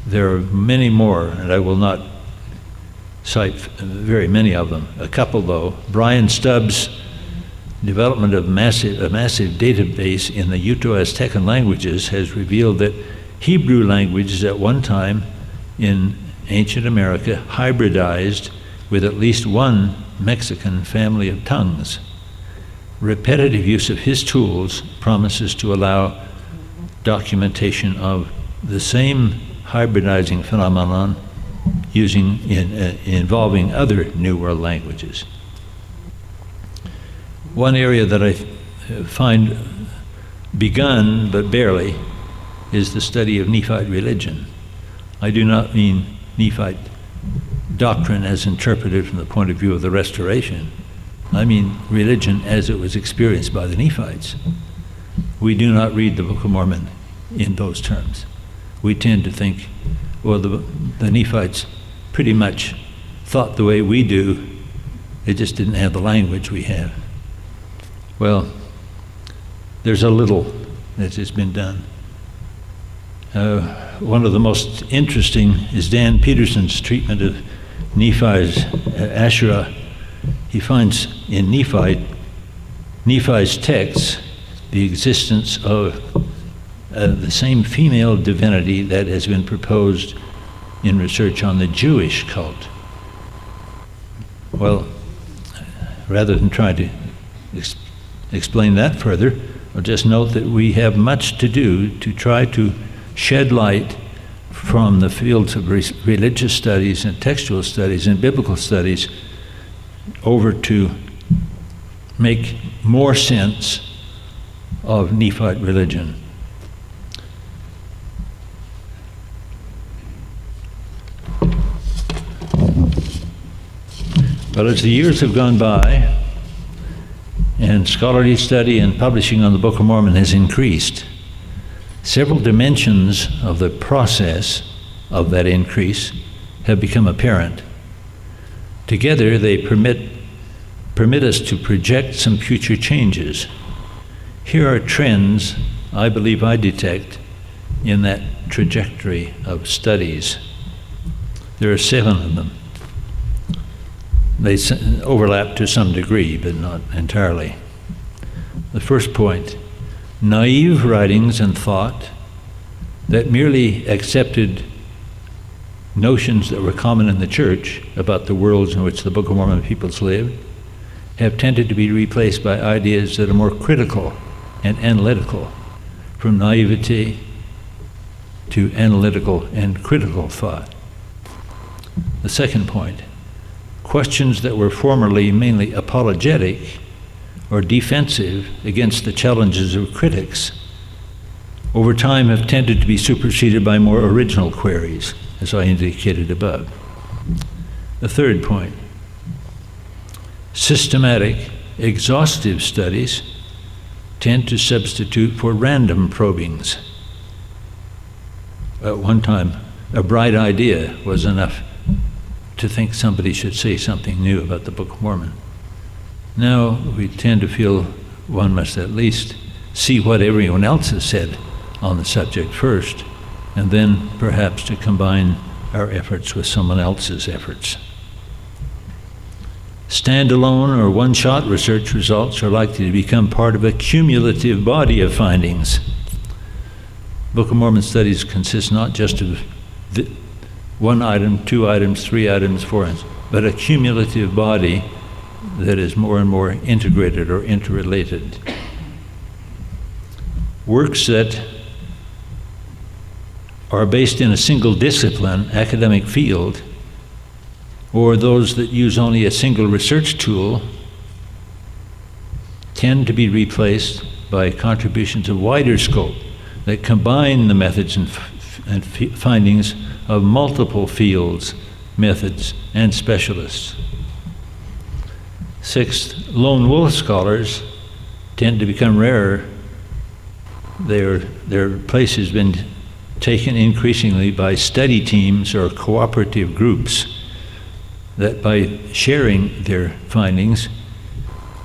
There are many more, and I will not cite very many of them. A couple, though. Brian Stubbs' development of a massive database in the Uto-Aztecan languages has revealed that Hebrew languages at one time in ancient America hybridized with at least one Mexican family of tongues. Repetitive use of his tools promises to allow documentation of the same hybridizing phenomenon involving other New World languages. One area that I find begun, but barely, is the study of Nephite religion. I do not mean Nephite doctrine as interpreted from the point of view of the Restoration. I mean religion as it was experienced by the Nephites. We do not read the Book of Mormon in those terms. We tend to think, well, the Nephites pretty much thought the way we do, they just didn't have the language we have. Well, there's a little that has been done. One of the most interesting is Dan Peterson's treatment of Nephi's Asherah. He finds in Nephi's texts the existence of the same female divinity that has been proposed in research on the Jewish cult. Well, rather than try to explain that further, I'll just note that we have much to do to try to shed light from the fields of religious studies and textual studies and biblical studies over to make more sense of Nephite religion. But as the years have gone by, and scholarly study and publishing on the Book of Mormon has increased, several dimensions of the process of that increase have become apparent. Together, they permit us to project some future changes. Here are trends I believe I detect in that trajectory of studies. There are 7 of them. They overlap to some degree, but not entirely. The first point, naive writings and thought that merely accepted notions that were common in the church about the worlds in which the Book of Mormon peoples lived have tended to be replaced by ideas that are more critical and analytical, from naivety to analytical and critical thought. The second point, questions that were formerly mainly apologetic or defensive against the challenges of critics over time have tended to be superseded by more original queries, as I indicated above. The third point, systematic, exhaustive studies tend to substitute for random probings. At one time, a bright idea was enough to think somebody should say something new about the Book of Mormon. Now we tend to feel one must at least see what everyone else has said on the subject first, and then perhaps to combine our efforts with someone else's efforts. Standalone or one-shot research results are likely to become part of a cumulative body of findings. Book of Mormon studies consist not just of one item, 2 items, 3 items, 4 items, but a cumulative body that is more and more integrated or interrelated. Works that are based in a single discipline, academic field, or those that use only a single research tool tend to be replaced by contributions of wider scope that combine the methods and findings of multiple fields, methods, and specialists. Sixth, lone wolf scholars tend to become rarer. Their place has been taken increasingly by study teams or cooperative groups that by sharing their findings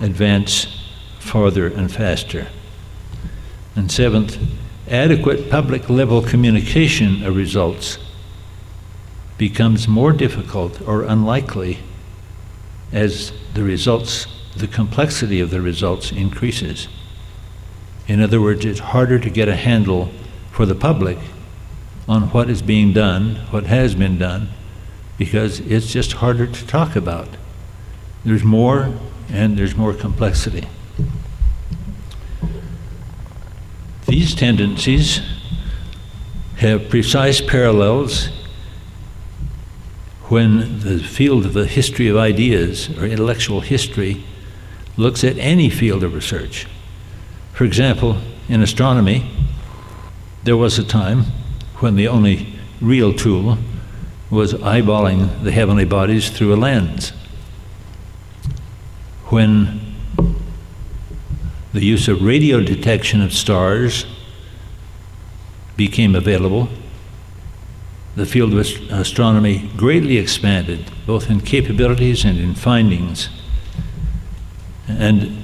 advance farther and faster. And seventh, adequate public level communication of results becomes more difficult or unlikely as the complexity of the results increases. In other words, it's harder to get a handle for the public on what is being done, what has been done, because it's just harder to talk about. There's more, and there's more complexity. These tendencies have precise parallels when the field of the history of ideas, or intellectual history, looks at any field of research. For example, in astronomy, there was a time when the only real tool was eyeballing the heavenly bodies through a lens. When the use of radio detection of stars became available, the field of astronomy greatly expanded, both in capabilities and in findings. And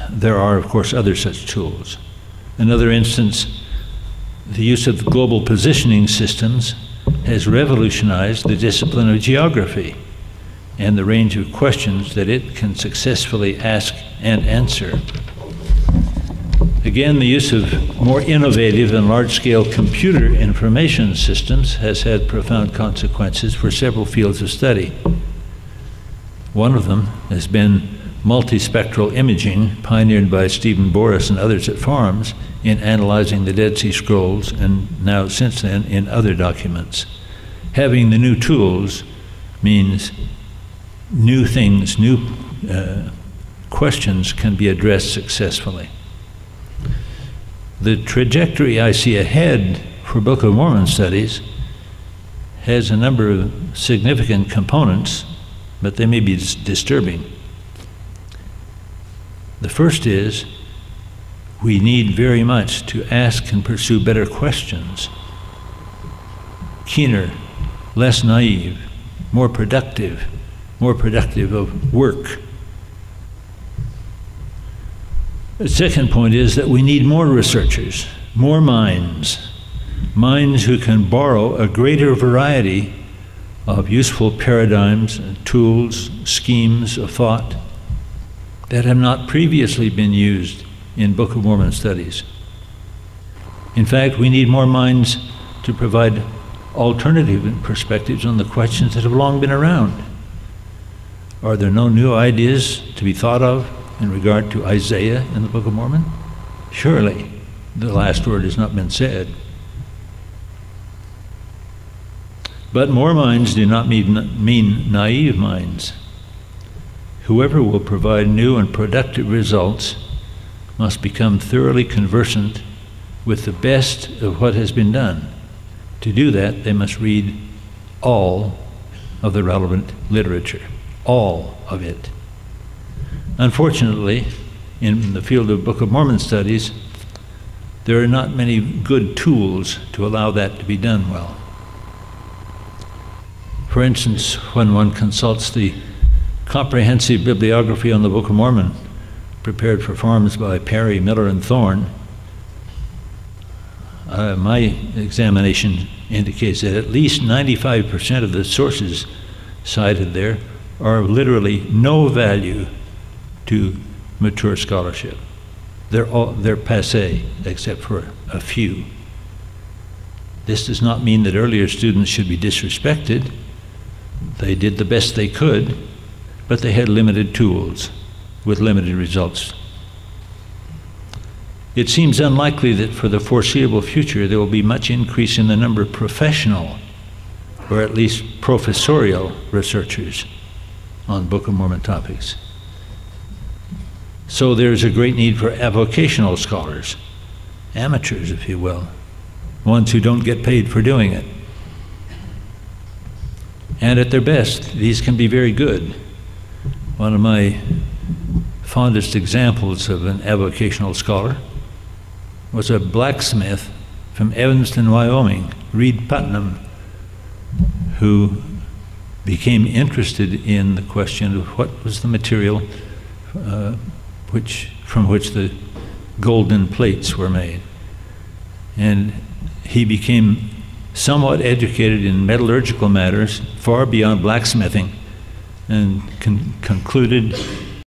there are, of course, other such tools. Another instance, the use of global positioning systems has revolutionized the discipline of geography and the range of questions that it can successfully ask and answer. Again, the use of more innovative and large-scale computer information systems has had profound consequences for several fields of study. One of them has been multispectral imaging, pioneered by Stephen Boris and others at Farms in analyzing the Dead Sea Scrolls, and now since then in other documents. Having the new tools means new things, new questions can be addressed successfully. The trajectory I see ahead for Book of Mormon studies has a number of significant components, but they may be disturbing. The first is we need very much to ask and pursue better questions, keener, less naive, more productive of work. The second point is that we need more researchers, more minds who can borrow a greater variety of useful paradigms, tools, schemes of thought that have not previously been used in Book of Mormon studies. In fact, we need more minds to provide alternative perspectives on the questions that have long been around. Are there no new ideas to be thought of in regard to Isaiah in the Book of Mormon? Surely the last word has not been said. But more minds do not mean naive minds. Whoever will provide new and productive results must become thoroughly conversant with the best of what has been done. To do that, they must read all of the relevant literature, all of it. Unfortunately, in the field of Book of Mormon studies, there are not many good tools to allow that to be done well. For instance, when one consults the comprehensive bibliography on the Book of Mormon, prepared for Farms by Perry, Miller, and Thorne, my examination indicates that at least 95% of the sources cited there are of literally no value to mature scholarship. They're passé, except for a few. This does not mean that earlier students should be disrespected. They did the best they could, but they had limited tools with limited results. It seems unlikely that for the foreseeable future there will be much increase in the number of professional, or at least professorial, researchers on Book of Mormon topics. So there's a great need for avocational scholars, amateurs, if you will, ones who don't get paid for doing it. And at their best, these can be very good. One of my fondest examples of an avocational scholar was a blacksmith from Evanston, Wyoming, Reed Putnam, who became interested in the question of what was the material from which the golden plates were made. And he became somewhat educated in metallurgical matters, far beyond blacksmithing, and concluded